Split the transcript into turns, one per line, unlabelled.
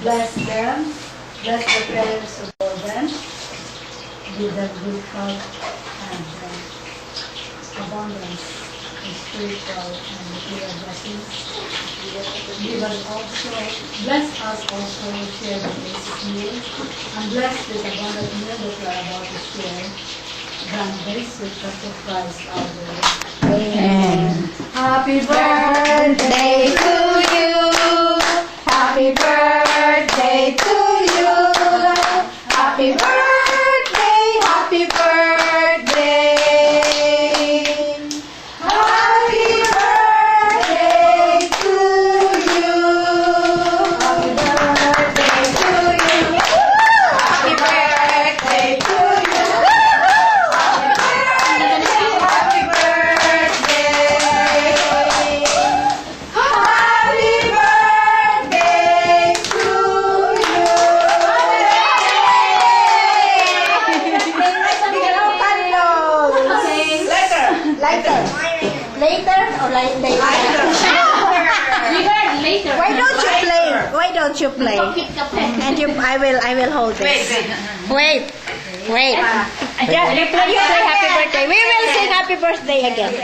Bless them. Bless the prayers of all them. Give them good health and abundance in spiritual and material blessings. Give us also, bless us also to share the basic meal, and bless this abundant meal that we are about to share. Grant this with the Christ our Lord. Amen. Happy birthday to you. Happy birthday to you. Happy birthday, happy birthday. Happy birthday to you. Happy birthday to you. Happy birthday to you. Happy birthday. Happy birthday to you. Later. Later or later?
Later.
Why don't you play? Why don't you play? And you, I will hold this. Wait. Yeah, you play happy birthday. We will sing happy birthday again.